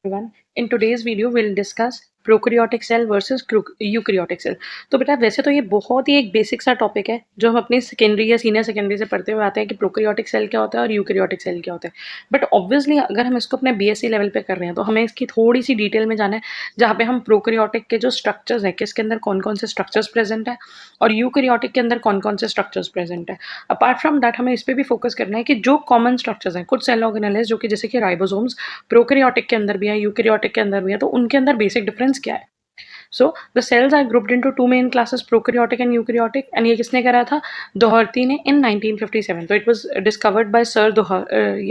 Everyone. In today's video, we'll discuss prokaryotic cell versus eukaryotic cell. तो बेटा वैसे तो ये बहुत ही एक बेसिक सा टॉपिक है जो हम अपनी सेकेंडरी या सीनियर सेकेंडरी से पढ़ते हुए आते हैं कि प्रोकैरियोटिक सेल क्या होता है और यूकैरियोटिक सेल क्या होता है। बट ऑब्वियसली अगर हम इसको अपने बीएससी लेवल पे कर रहे हैं तो हमें इसकी थोड़ी सी डिटेल में जाना है, जहाँ पे हम प्रोकैरियोटिक के जो स्ट्रक्चर्स हैं किसके अंदर कौन कौन से स्ट्रक्चर्स प्रेजेंट है और यूकैरियोटिक के अंदर कौन कौन से स्ट्रक्चर्स प्रेजेंट है। अपार्ट फ्रॉम दैट हमें इस पर भी फोकस करना है कि जो कॉमन स्ट्रक्चर्स हैं, कुछ सेल ऑर्गेनेल्स जो कि जैसे कि राइबोसोम्स प्रोकैरियोटिक के अंदर भी है, यूकैरियोटिक के अंदर भी है, तो उनके अंदर बेसिक डिफरेंस क्या है। So the cells are grouped into two main classes, prokaryotic and eukaryotic. And ये किसने करा था? दोहर्ती ने in 1957. So it was discovered by Sir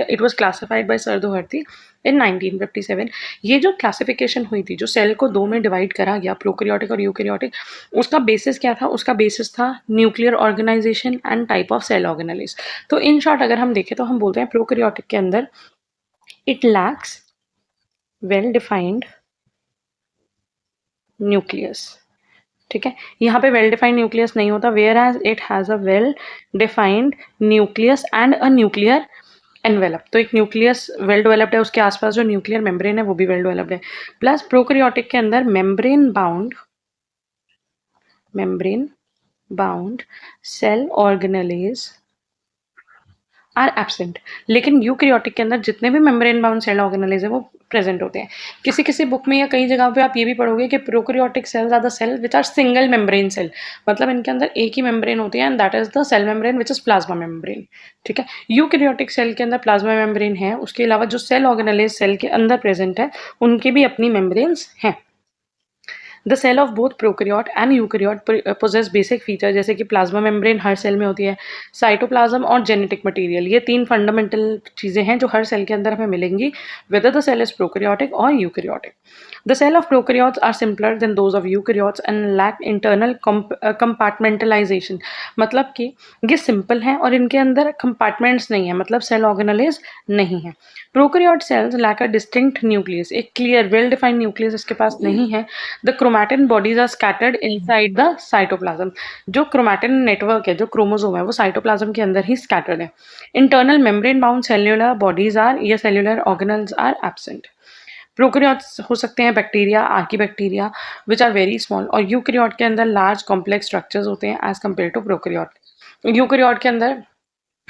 it was classified by Sir Doherty in 1957. ये जो क्लासिफिकेशन हुई थी, जो सेल को दो में डिवाइड करा गया, प्रोकैरियोटिक और यूकैरियोटिक, उसका बेसिस क्या था? उसका बेसिस था nuclear organisation and type of cell organelles. तो इन शॉर्ट अगर हम देखें तो हम बोलते हैं प्रोकैरियोटिक के अंदर it lacks well defined nucleus. ठीक है, यहाँ पे वेल डिफाइंड न्यूक्लियस नहीं होता, whereas it has a well defined nucleus and a nuclear envelope. तो एक न्यूक्लियस वेल डेवलप्ड है, उसके आसपास जो न्यूक्लियर मेम्ब्रेन है वो भी वेल डेवलप्ड है। प्लस प्रोकैरियोटिक के अंदर membrane bound cell organelles are absent. लेकिन यूकैरियोटिक के अंदर जितने भी मेम्ब्रेन बाउंड सेल ऑर्गेनेलेज है वो प्रेजेंट होते हैं। किसी किसी बुक में या कई जगह पे आप ये भी पढ़ोगे कि prokaryotic cells are the cell which are single membrane cell, मतलब इनके अंदर एक ही मेम्ब्रेन होती है and that is the cell membrane which is plasma membrane. ठीक है, यूकैरियोटिक सेल के अंदर प्लाज्मा मेम्ब्रेन है, उसके अलावा जो सेल ऑर्गेनेलेज सेल के अंदर प्रेजेंट है उनके भी अपनी मेम्ब्रेन्स हैं। The cell of both prokaryote and eukaryote possess basic feature, जैसे कि प्लाज्मा मेम्ब्रेन हर सेल में होती है, साइटोप्लाज्म और जेनेटिक मटेरियल, ये तीन फंडामेंटल चीजें हैं जो हर सेल के अंदर हमें मिलेंगी whether the cell is prokaryotic और eukaryotic. The cell of prokaryotes are simpler than those of eukaryotes and lack internal compartmentalisation. मतलब कि ये सिंपल हैं और इनके अंदर कंपार्टमेंट्स नहीं है, मतलब सेल ऑर्गेनेलेज नहीं है। Prokaryote cells lack a distinct nucleus, एक क्लियर वेल डिफाइंड न्यूक्लियस इसके पास नहीं है। The chromatin bodies are scattered inside the cytoplasm. जो क्रोमैटिन नेटवर्क है, जो क्रोमोसोम है, वो साइटोप्लाज्म के अंदर ही स्कैटर्ड है। Internal membrane bound cellular bodies are या cellular organelles are absent. Prokaryotes हो सकते हैं bacteria, archaebacteria which are very small, और यूकैरियोट के अंदर लार्ज कॉम्प्लेक्स स्ट्रक्चर्स होते हैं as compare to prokaryote. Eukaryote के अंदर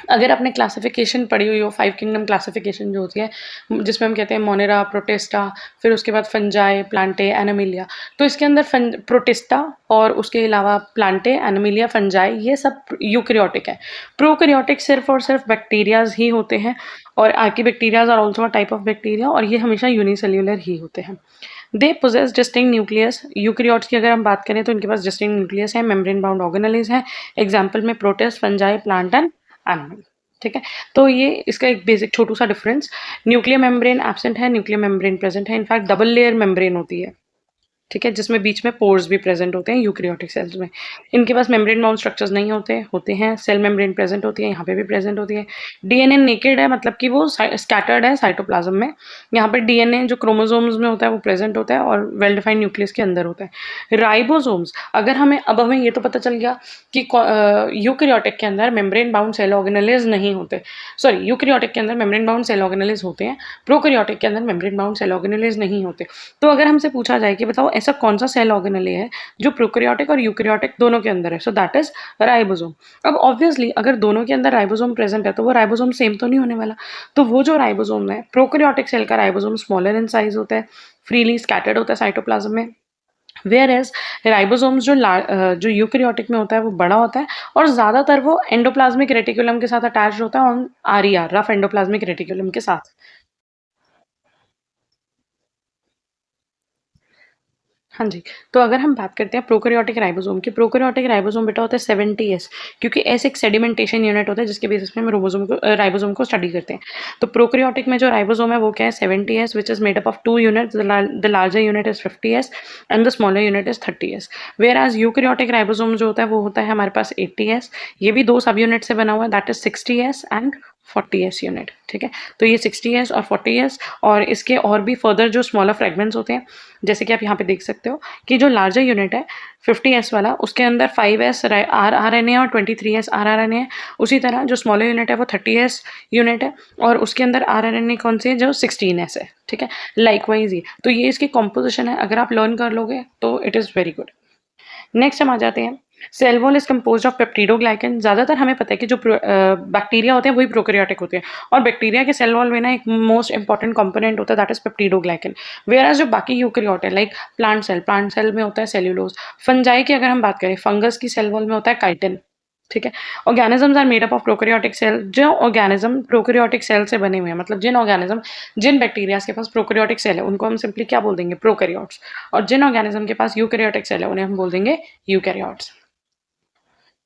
अगर आपने क्लासिफिकेशन पढ़ी हुई हो, 5 किंगडम क्लासिफिकेशन जो होती है, जिसमें हम कहते हैं मोनेरा, प्रोटिस्टा, फिर उसके बाद फंजाई, प्लांटे, एनामिलिया, तो इसके अंदर प्रोटिस्टा और उसके अलावा प्लांटे, एनामिलिया, फंजाई, ये सब यूकैरियोटिक है। प्रोकैरियोटिक सिर्फ और सिर्फ बैक्टीरियाज ही होते हैं, और archaebacterias are also a type of bacteria, और ये हमेशा यूनिसेल्यूलर ही होते हैं। They possess distinct nucleus. Eukaryotes की अगर हम बात करें तो इनके पास डिस्टिंक्ट न्यूक्लियस है, मेम्ब्रेन बाउंड ऑर्गेनेल्स हैं, एग्जाम्पल में protist, fungi, plant and animal. ठीक है, तो ये इसका एक बेसिक छोटू सा डिफरेंस। न्यूक्लियर मेम्ब्रेन एब्सेंट है, न्यूक्लियर मेम्ब्रेन प्रेजेंट है, इनफैक्ट डबल लेयर मेम्ब्रेन होती है। ठीक है, जिसमें बीच में पोर्स भी प्रेजेंट होते हैं यूकैरियोटिक सेल्स में। इनके पास मेम्ब्रेन बाउंड स्ट्रक्चर्स नहीं होते हैं, सेल मेम्ब्रेन प्रेजेंट होती है, यहाँ पे भी प्रेजेंट होती है। डीएनए नेकेड है, मतलब कि वो स्कैटर्ड है साइटोप्लाज्म में। यहाँ पे डीएनए जो क्रोमोसोम्स में होता है वो प्रेजेंट होता है और वेल डिफाइंड न्यूक्लियस के अंदर होता है। राइबोसोम्स, अगर हमें ये तो पता चल गया कि यूकैरियोटिक के अंदर मेम्ब्रेन बाउंड सेल ऑर्गेनेल्स नहीं होते, सॉरी यूकैरियोटिक के अंदर मेम्ब्रेन बाउंड सेल ऑर्गेनेल्स होते हैं, प्रोकैरियोटिक के अंदर मेम्ब्रेन बाउंड सेल ऑर्गेनेल्स नहीं होते। तो अगर हमसे पूछा जाए कि बताओ ऐसा कौन सा सेल ऑर्गेनेल है जो प्रोकैरियोटिक और यूकैरियोटिक दोनों के अंदर है, सो दैट इज राइबोसोम। अब ऑब्वियसली अगर दोनों के अंदर राइबोसोम प्रेजेंट है तो वो राइबोसोम सेम तो नहीं होने वाला। तो वो जो राइबोसोम है, प्रोकैरियोटिक सेल का राइबोसोम स्मॉलर इन साइज होता है, फ्रीली स्कैटर्ड होता है साइटोप्लाज्म में, वेयर एज राइबोसोम्स जो यूकैरियोटिक में होता है वो बड़ा होता है और ज़्यादातर वो एंडोप्लाज्मिक रेटिकुलम के साथ अटैच होता है, on RER, rough endoplasmic reticulum के साथ। हाँ जी, तो अगर हम बात करते हैं प्रोकैरियोटिक राइबोसोम की, प्रोकैरियोटिक राइबोसोम बेटा होता है 70S, क्योंकि एस एक सेडिमेंटेशन यूनिट होता है जिसके बेसिस पे हम राइबोसोम को स्टडी करते हैं। तो प्रोकैरियोटिक में जो राइबोसोम है वो क्या है, 70S, which is made up of 2 units, the larger unit is 50S and the smaller unit is 30S। Whereas eukaryotic ribosome जो होता है वो होता है हमारे पास 80S, ये भी 2 सब यूनिट से बना हुआ है, that is 60S and 40s unit, ठीक है। तो ये 60s और 40s, और इसके और भी फर्दर जो स्मॉलर फ्रेगमेंट्स होते हैं, जैसे कि आप यहाँ पे देख सकते हो कि जो लार्जर यूनिट है 50s वाला, उसके अंदर 5s RNA और 23s RRNA है। उसी तरह जो स्मॉलर यूनिट है वो 30s यूनिट है, और उसके अंदर RNA कौन सी है, जो 16s है, ठीक है। लाइकवाइज ये, तो ये इसकी कॉम्पोजिशन है, अगर आप लर्न कर लोगे तो it is very good. Next हम आ जाते हैं, cell wall is compose of peptidoglycan. ज़्यादातर हमें पता है कि जो बैक्टीरिया होते हैं वही प्रोकैरियोटिक होते हैं, और बैक्टीरिया के सेल वॉल में ना एक मोस्ट इंपॉर्टेंट कंपोनेंट होता है, दैट इज पेप्टिडोग्लाइकन। वेयर जो बाकी यूकैरियोट है, लाइक प्लांट सेल में होता है सेल्यूलोज। फंजाई की अगर हम बात करें, फंगस की सेल वॉल में होता है काइटिन, ठीक है। Organisms are made up of prokaryotic cell. जो ऑर्गेनिज्म प्रोकैरियोटिक सेल से बने हुए हैं, मतलब जिन बैक्टीरिया के पास प्रोकैरियोटिक सेल है उनको हम सिंपली क्या बोल देंगे, प्रोकैरियोट्स, और जिन ऑर्गेनिज्म के पास यूकैरियोटिक सेल है उन्हें हम बोल देंगे यूकैरियोट्स।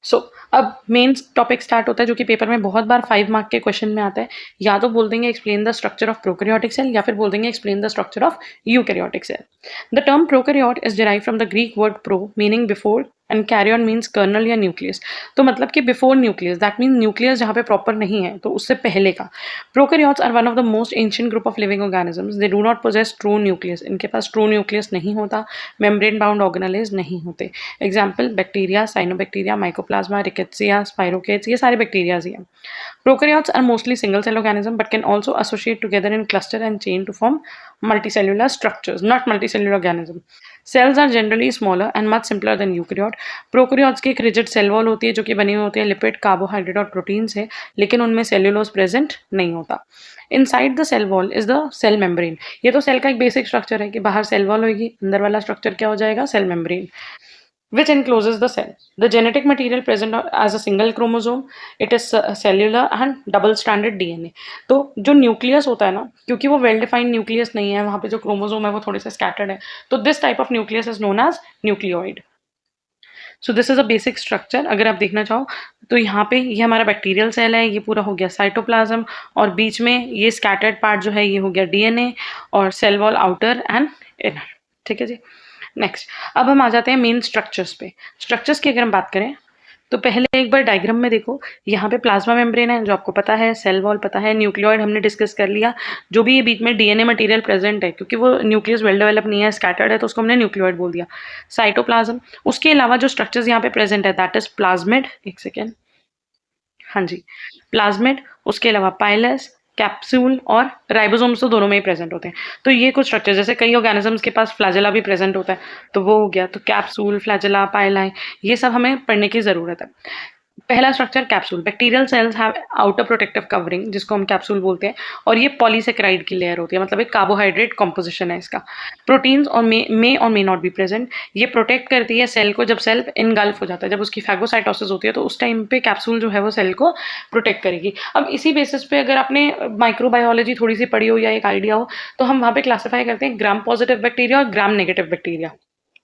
सो अब मेन टॉपिक स्टार्ट होता है, जो कि पेपर में बहुत बार 5 मार्क के क्वेश्चन में आता है। या तो बोल देंगे explain the structure of prokaryotic cell, या फिर बोल देंगे explain the structure of eukaryotic cell. The term prokaryote is derive from the Greek word pro meaning before, and karyon means kernel या न्यूक्लियस। तो मतलब कि before nucleus, that mean nucleus जहाँ पे प्रॉपर नहीं है, तो उससे पहले का। Prokaryotes are one of the most ancient group of living organisms. They do not poses true nucleus. इनके पास ट्रू न्यूक्लियस नहीं होता, मेम्ब्रेन बाउंड ऑर्गेनेल्स नहीं होते। Example bacteria, cyanobacteria, mycoplasma, rickettsia, spirochaetes, ये सारे बैक्टीरियाज ही हैं। Prokaryotes are mostly single-cell organisms but can also associate together in cluster and chain to form multicellular structures, not multicellular organism. Cells are generally smaller and much simpler than eukaryote. Prokaryotes की एक rigid cell wall होती है जो कि बनी हुई होती है लिपिड, कार्बोहाइड्रेट और प्रोटीन से, लेकिन उनमें सेल्यूलोज प्रेजेंट नहीं होता। Inside the cell wall is the cell membrane. ये तो सेल का एक बेसिक स्ट्रक्चर है कि बाहर सेल वॉल होगी, अंदर वाला स्ट्रक्चर क्या हो जाएगा, cell membrane, which encloses the cell. The genetic material present as a single chromosome, it is cellular and double-stranded DNA. तो जो न्यूक्लियस होता है ना, क्योंकि वो वेल डिफाइंड न्यूक्लियस नहीं है, वहाँ पे जो क्रोमोसोम है वो थोड़े से स्कैटर्ड है, तो this type of nucleus is known as nucleoid. So this is a basic structure. अगर आप देखना चाहो तो यहाँ पे ये हमारा बैक्टीरियल सेल है, ये पूरा हो गया साइटोप्लाज्म, और बीच में ये स्कैटर्ड पार्ट जो है ये हो गया डीएनए, और cell wall outer and inner, ठीक है जी। नेक्स्ट, अब हम आ जाते हैं मेन स्ट्रक्चर्स पे। स्ट्रक्चर्स की अगर हम बात करें तो पहले एक बार डायग्राम में देखो, यहाँ पे प्लाज्मा मेम्ब्रेन है जो आपको पता है, सेल वॉल पता है, न्यूक्लियोइड हमने डिस्कस कर लिया। जो भी ये बीच में डीएनए मटेरियल प्रेजेंट है, क्योंकि वो न्यूक्लियस वेल डेवलप नहीं है, स्कैटर्ड है, तो उसको हमने न्यूक्लियोइड बोल दिया। साइटोप्लाज्म, उसके अलावा जो स्ट्रक्चर्स यहाँ पे प्रेजेंट है दैट इज प्लाज्मिड, एक सेकेंड, हाँ जी, प्लाज्मिड, उसके अलावा पाइलस, कैप्सूल और राइबोसोम्स तो दोनों में ही प्रेजेंट होते हैं। तो ये कुछ स्ट्रक्चर, जैसे कई ऑर्गेनिजम्स के पास फ्लैजेला भी प्रेजेंट होता है, तो वो हो गया। तो कैप्सूल, फ्लैजेला, पाइलाई, ये सब हमें पढ़ने की ज़रूरत है। पहला structure capsule. Bacterial cells have outer protective covering, जिसको हम कैप्सूल बोलते हैं, और ये पॉलीसेकेराइड की लेयर होती है, मतलब एक कार्बोहाइड्रेट कॉम्पोजिशन है इसका। प्रोटीन्स और मे और मे नॉट बी प्रेजेंट। ये प्रोटेक्ट करती है सेल को, जब सेल इनगल्फ हो जाता है, जब उसकी फैगोसाइटोसिस होती है, तो उस टाइम पे कैप्सूल जो है वो सेल को प्रोटेक्ट करेगी। अब इसी बेसिस पे अगर आपने माइक्रोबायोलॉजी थोड़ी सी पढ़ी हो या एक आइडिया हो, तो हम वहाँ पे क्लासीफाई करते हैं ग्राम पॉजिटिव बैक्टीरिया और ग्राम नेगेटिव बैक्टीरिया,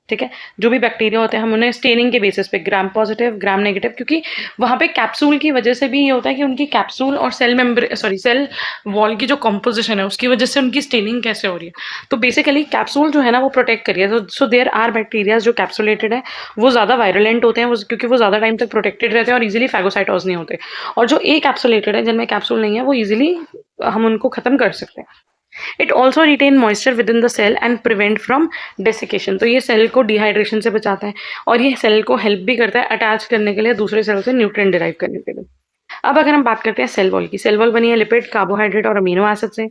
ठीक है। जो भी बैक्टीरिया होते हैं हम उन्हें स्टेनिंग के बेसिस पे ग्राम पॉजिटिव, ग्राम नेगेटिव, क्योंकि वहाँ पे कैप्सूल की वजह से भी ये होता है कि उनकी कैप्सूल और सेल वॉल की जो कॉम्पोजिशन है उसकी वजह से उनकी स्टेनिंग कैसे हो रही है। तो बेसिकली कैप्सूल जो है ना वो प्रोटेक्ट करिए। तो सो देयर आर बैक्टीरिया जो कैप्सुलेटेड है, वो ज़्यादा वायरुलेंट होते हैं, वो क्योंकि वो ज़्यादा टाइम तक प्रोटेक्टेड रहते हैं और ईजिली फैगोसाइटोज नहीं होते। और जो ए कैप्सुलेटेड है, जिनमें कैप्सूल नहीं है, वो ईजिली हम उनको खत्म कर सकते हैं। It also retain moisture within the cell and prevent from desiccation. तो ये सेल को डिहाइड्रेशन से बचाता है, और ये सेल को हेल्प भी करता है अटैच करने के लिए दूसरे सेल से न्यूट्रिएंट डिराइव करने के लिए। अब अगर हम बात करते हैं सेल वॉल की, सेल वॉल बनी है लिपिड, कार्बोहाइड्रेट और अमीनो एसिड से।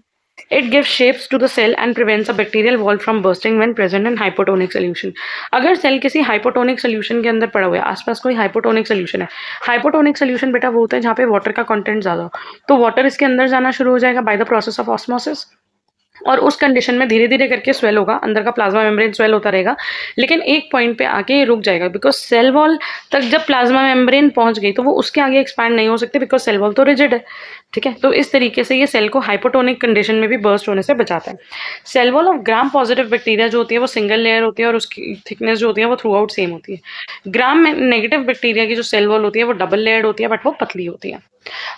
It gives shapes to the cell and prevents a bacterial wall from bursting when present in hypotonic solution. अगर सेल किसी हाइपोटोनिक सोल्यूशन के अंदर पड़ा हुआ है, आसपास कोई हाइपोटोनिक सोल्यूशन है, हाइपोटोनिक सोल्यूशन बेटा वो होता है जहाँ पे वाटर का कंटेंट ज़्यादा हो, तो वाटर इसके अंदर जाना शुरू हो जाएगा by the process of osmosis, और उस कंडीशन में धीरे धीरे करके स्वेल होगा, अंदर का प्लाज्मा मेम्ब्रेन स्वेल होता रहेगा, लेकिन एक पॉइंट पे आके ये रुक जाएगा, बिकॉज सेल वॉल तक जब प्लाज्मा मेम्ब्रेन पहुंच गई तो वो उसके आगे एक्सपैंड नहीं हो सकती, बिकॉज सेल वॉल तो रिजिड है, ठीक है। तो इस तरीके से ये सेल को हाइपोटोनिक कंडीशन में भी बर्स्ट होने से बचाता है। Cell wall of gram positive bacteria जो होती है वो सिंगल लेयर होती है, और उसकी थिकनेस जो होती है वो थ्रू आउट सेम होती है। ग्राम नेगेटिव बैक्टीरिया की जो सेल वॉल होती है वो डबल लेयर्ड होती है, बट वो पतली होती है।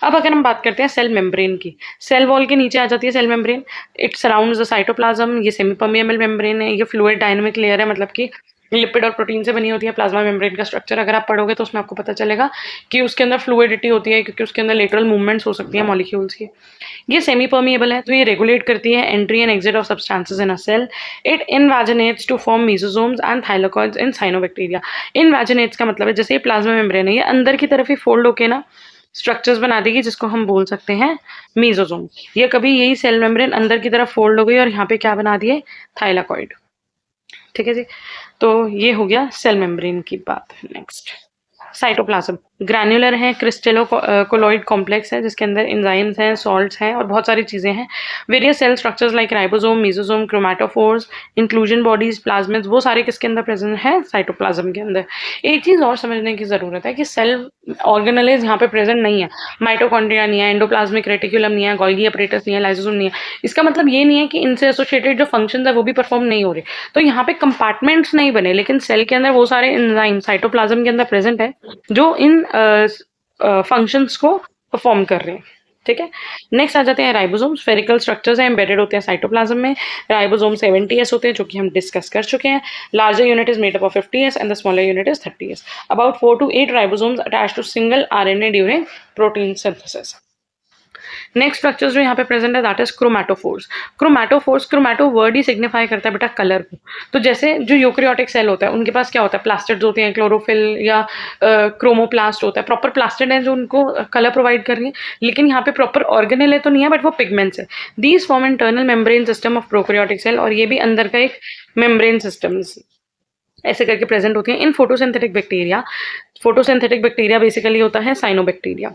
अब अगर हम बात करते हैं सेल मेम्ब्रेन की, सेल वॉल के नीचे आ जाती है cell membrane. It surrounds the cytoplasm, ये सेमी परमिएबल मेम्ब्रेन है, ये फ्लूइड डायनेमिक लेयर है, मतलब कि लिपिड और प्रोटीन से बनी होती है प्लाज्मा मेम्ब्रेन का स्ट्रक्चर। अगर आप पढ़ोगे तो उसमें आपको पता चलेगा कि उसके अंदर फ्लूइडिटी होती है, क्योंकि उसके अंदर लेटरल मूवमेंट्स हो सकती है मॉलिक्यूल्स की। ये सेमी परमिएबल है, तो ये रेगुलेट करती है entry and exit of substances in a cell. It invaginates to form mesosomes and thylakoids in cyanobacteria. Invaginates का मतलब है जैसे ये प्लाज्मा मेम्ब्रेन है, ये अंदर की तरफ ही फोल्ड होके ना स्ट्रक्चर्स बना देगी, जिसको हम बोल सकते हैं मेसोसोम। ये कभी यही सेल मेम्ब्रेन अंदर की तरफ फोल्ड हो गई और यहाँ पे क्या बना दिए, थाइलाकॉइड। ठीक है जी, तो ये हो गया सेल मेम्ब्रेन की बात। नेक्स्ट साइटोप्लाज्म ग्रैन्युलर है, क्रिस्टेलो कोलॉइड कॉम्प्लेक्स है, जिसके अंदर एंजाइम्स हैं, सॉल्ट्स हैं और बहुत सारी चीजें हैं। Various cell structures like ribosome, mesosome, chromatophores, inclusion bodies, plasmids, वो सारे किसके अंदर प्रेजेंट है, साइटोप्लाज्म के अंदर। एक चीज और समझने की जरूरत है कि सेल ऑर्गेनेलेज यहाँ पे प्रेजेंट नहीं है, माइटोकॉन्ड्रिया नहीं है, एंडोप्लाज्मिक रेटिकुलम नहीं है, गोल्गी अपरेटस नहीं है, लाइसोसोम नहीं है। इसका मतलब ये नहीं है कि इनसे एसोसिएटेड जो फंक्शंस है वो भी परफॉर्म नहीं हो रहे। तो यहाँ पे कंपार्टमेंट्स नहीं बने, लेकिन सेल के अंदर वो सारे एंजाइम साइटोप्लाज्म के अंदर प्रेजेंट है जो इन फंक्शंस को परफॉर्म कर रहे हैं। ठीक है, नेक्स्ट आ जाते हैं राइबोसोम। स्फेरिकल स्ट्रक्चर्स हैं, एम्बेडेड होते हैं साइटोप्लाज्म में। राइबोसोम 70s होते हैं, जो कि हम डिस्कस कर चुके हैं। Larger unit is made up of 50s and the smaller unit is 30s। About 4 to 8 ribosomes attach to single RNA during protein synthesis. Next structures जो यहाँ पे प्रेजेंट है that is chromatophores. Chromatophores, chromato word ही signify करता है बेटा colour को। तो जैसे जो यूकेरियोटिक सेल होता है उनके पास क्या होता है, प्लास्टिड्स होते हैं, क्लोरोफिल या क्रोमोप्लास्ट होता है, प्रॉपर प्लास्टिड है जो उनको कलर प्रोवाइड कर रही है। लेकिन यहाँ पे प्रॉपर ऑर्गेनेल तो नहीं है, बट वो पिगमेंट्स है। These form internal membrane system of prokaryotic cell, और ये भी अंदर का एक मेम्ब्रेन सिस्टम ऐसे करके प्रेजेंट होती हैं in photosynthetic bacteria. Photosynthetic bacteria basically होता है cyanobacteria.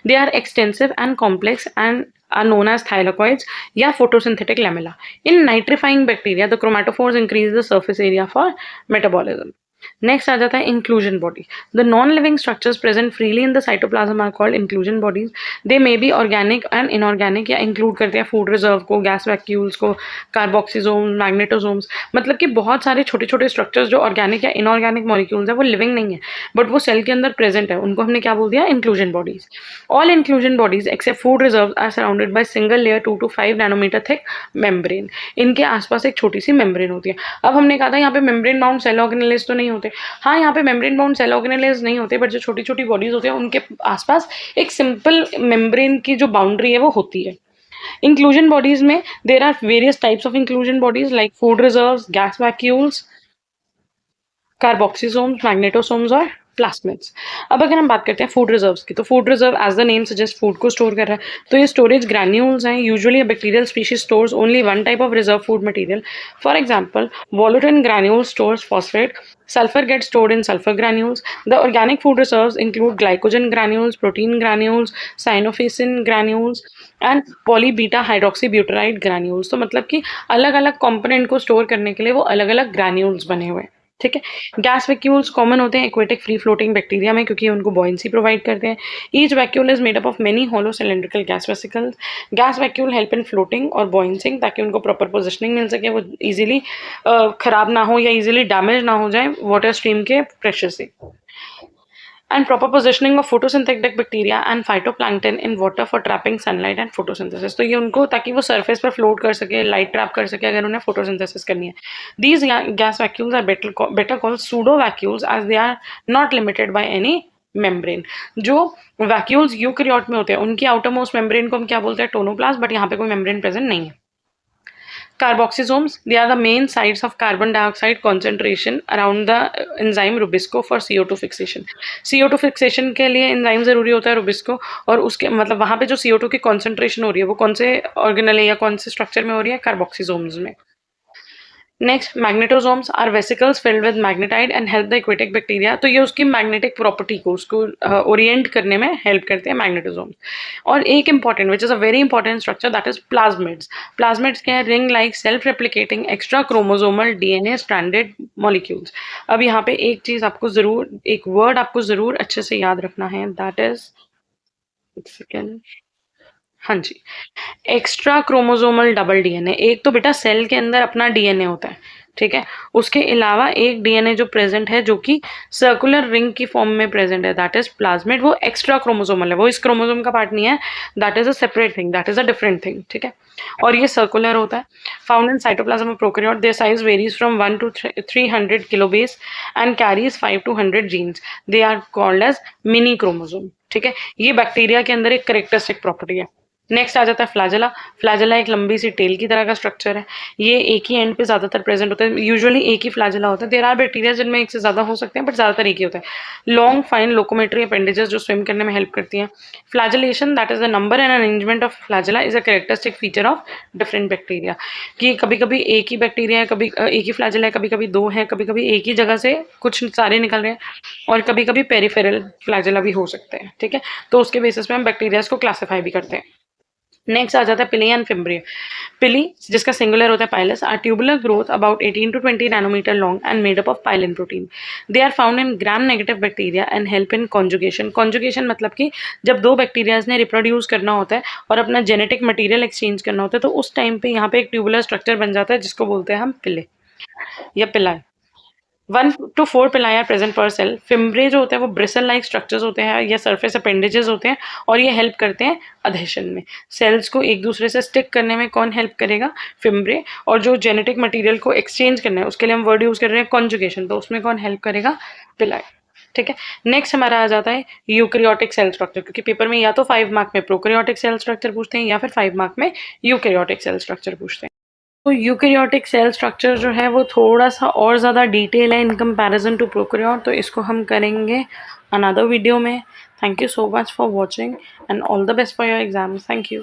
They are extensive and complex and are known as thylakoids या photosynthetic lamella. In nitrifying bacteria, the chromatophores increase the surface area for metabolism. Next आ जाता है inclusion body. The non living structures present freely in the cytoplasm are called inclusion bodies. They may be organic and inorganic, या include करते हैं food reserve को, gas vacuoles को, carboxysome, मैग्नेटोसोम्स। मतलब कि बहुत सारे छोटे छोटे स्ट्रक्चर्स जो ऑर्गेनिक या इनऑर्गेनिक मॉलिक्यूल्स है वो लिविंग नहीं है, बट वो सेल के अंदर प्रेजेंट है, उनको हमने क्या बोल दिया, inclusion bodies. All inclusion bodies except food reserve are surrounded by single layer 2 to 5 nanometre thick membrane. इनके आसपास एक छोटी सी मेम्ब्रेन होती है। अब हमने कहा था यहाँ पे मेम्ब्रेन बाउंड सेल ऑर्गेनेल्स तो नहीं होते। हाँ, यहाँ पे मेम्ब्रेन बाउंड सेल ऑर्गेनेल्स नहीं होते, बट जो छोटी छोटी बॉडीज होती है उनके आसपास एक सिंपल मेम्ब्रेन की जो बाउंड्री है वो होती है। इंक्लूजन बॉडीज में there are various types of inclusion bodies like food reserves, gas vacuoles, carboxysomes, magnetosomes और प्लास्मिड्स। अब अगर हम बात करते हैं फूड रिजर्व्स की, तो food reserve as the name suggest food को स्टोर कर रहा है, तो ये स्टोरेज ग्रैन्यूल्स हैं। Usually a bacterial species stores only one type of reserve food material. For example, volutin granule stores phosphate, sulfur gets stored in sulfur granules. The organic food reserves include glycogen granules, protein granules, cyanophysin granules and polybeta hydroxybutyrate granules. तो मतलब कि अलग अलग component को store करने के लिए वो अलग अलग ग्रैन्यूल्स बने हुए हैं। ठीक है, गैस वैक्यूल्स कॉमन होते हैं एक्वेटिक फ्री फ्लोटिंग बैक्टीरिया में, क्योंकि उनको बॉयंसी प्रोवाइड करते हैं। Each vacuole is made up of many hollow cylindrical gas vesicles. Gas vacuole help in floating और बॉयंसिंग, ताकि उनको प्रॉपर पोजिशनिंग मिल सके, वो इजीली खराब ना हो या इजीली डैमेज ना हो जाए वाटर स्ट्रीम के प्रेशर से। And proper positioning of photosynthetic bacteria and phytoplankton in water for trapping sunlight and photosynthesis. तो ये उनको ताकि वो सरफेस पर फ्लोट कर सके, लाइट ट्रैप कर सके अगर उन्हें फोटोसिंथेसिस करनी है। These gas vacuoles are better called pseudo vacuoles as they are not limited by any membrane. जो वैक्यूल्स यूकैरियोट में होते हैं उनकी आउटर मोस्ट मेम्ब्रेन को हम क्या बोलते हैं, टोनोप्लास्ट, बट यहाँ पे कोई मेम्ब्रेन प्रेजेंट नहीं है। Carboxysomes, they are the main sites of carbon dioxide concentration around the enzyme Rubisco for CO2 fixation. CO2 fixation के लिए एंजाइम जरूरी होता है Rubisco, और उसके मतलब वहाँ पे जो CO2 की कॉन्सेंट्रेशन हो रही है वो कौन से ऑर्गेनल या कौन से स्ट्रक्चर में हो रही है, कार्बोक्सीसोम्स में। Next, magnetosomes are vesicles filled with magnetite and help the aquatic bacteria. तो ये उसकी मैग्नेटिक प्रॉपर्टी को उसको ओरिएंट करने में हेल्प करते हैं मैग्नेटोसोम्स। और एक important which is a very important structure that is plasmids. Plasmids क्या है, ring like self replicating extra chromosomal DNA stranded molecules. अब यहाँ पे एक चीज आपको जरूर, एक वर्ड आपको जरूर अच्छे से याद रखना है, दैट इज, एक सेकेंड, हाँ जी, एक्स्ट्रा क्रोमोसोमल डबल डीएनए। एक तो बेटा सेल के अंदर अपना डीएनए होता है, ठीक है। उसके अलावा एक डीएनए जो प्रेजेंट है जो कि सर्कुलर रिंग की फॉर्म में प्रेजेंट है, दैट इज प्लाज्मिड। वो एक्स्ट्रा क्रोमोसोमल है, वो इस क्रोमोसोम का पार्ट नहीं है, that is a separate thing, that is a different thing, ठीक है। और ये सर्कुलर होता है। Found in cytoplasm of prokaryote, their size varies from 1 to 300 kilobase and carries 5 to 100 genes, they are called as mini chromosome, ठीक है। ये bacteria के अंदर एक करेक्टरिस्टिक प्रॉपर्टी है। नेक्स्ट आ जाता है फ्लैजेला। फ्लैजेला एक लंबी सी टेल की तरह का स्ट्रक्चर है। ये एक ही एंड पे ज्यादातर प्रेजेंट होता है, यूजुअली एक ही फ्लैजेला होता है। देयर आर बैक्टीरिया जिनमें एक से ज्यादा हो सकते हैं, बट ज्यादातर एक ही होता है। लॉन्ग फाइन लोकोमेटरी अपेंडेजेस जो स्विम करने में हेल्प करती हैं। फ्लैजेलेशन, that is the number and arrangement of flagella, is a characteristic feature of different bacteria. कि कभी कभी एक ही बैक्टीरिया है, कभी एक ही फ्लैजेला है, कभी कभी दो है, कभी कभी एक ही जगह से कुछ सारे निकल रहे हैं, और कभी कभी पेरिफेरल फ्लैजेला भी हो सकते हैं, ठीक है। तो उसके बेसिस पे हम बैक्टीरिया को क्लासीफाई भी करते हैं। नेक्स्ट आ जाता है पिली एंड फिम्ब्रिया। पिली, जिसका सिंगुलर होता है pilus, are tubular growth about 18 to 20 nanometre long and made up of pilin protein. They are found in gram negative bacteria and help in conjugation. Conjugation मतलब कि जब दो बैक्टीरियाज ने रिप्रोड्यूस करना होता है और अपना जेनेटिक मटीरियल एक्सचेंज करना होता है, तो उस टाइम पे यहाँ पे एक ट्यूबुलर स्ट्रक्चर बन जाता है जिसको बोलते हैं हम पिले या पिलाई। 1 to 4 पिलाई आर प्रेजेंट पर सेल। फिम्ब्रे जो होते हैं वो ब्रिसल लाइक स्ट्रक्चर्स होते हैं या सरफेस अपेंडेजेस होते हैं, और ये हेल्प करते हैं अधेशन में। सेल्स को एक दूसरे से स्टिक करने में कौन हेल्प करेगा? फिम्ब्रे। और जो जेनेटिक मटेरियल को एक्सचेंज करना है उसके लिए हम वर्ड यूज कर रहे हैं कॉन्जुगेशन, तो उसमें कौन हेल्प करेगा? पिलाई, ठीक है। नेक्स्ट हमारा आ जाता है यूकैरियोटिक सेल स्ट्रक्चर, क्योंकि पेपर में या तो 5 मार्क में प्रोकैरियोटिक सेल स्ट्रक्चर पूछते हैं या फिर 5 मार्क में यूकैरियोटिक सेल स्ट्रक्चर पूछते हैं। तो यूकैरियोटिक सेल स्ट्रक्चर जो है वो थोड़ा सा और ज़्यादा डिटेल है इन कंपैरिजन टू प्रोकैरियोट, तो इसको हम करेंगे अनदर वीडियो में। Thank you so much for watching and all the best for your exams. Thank you.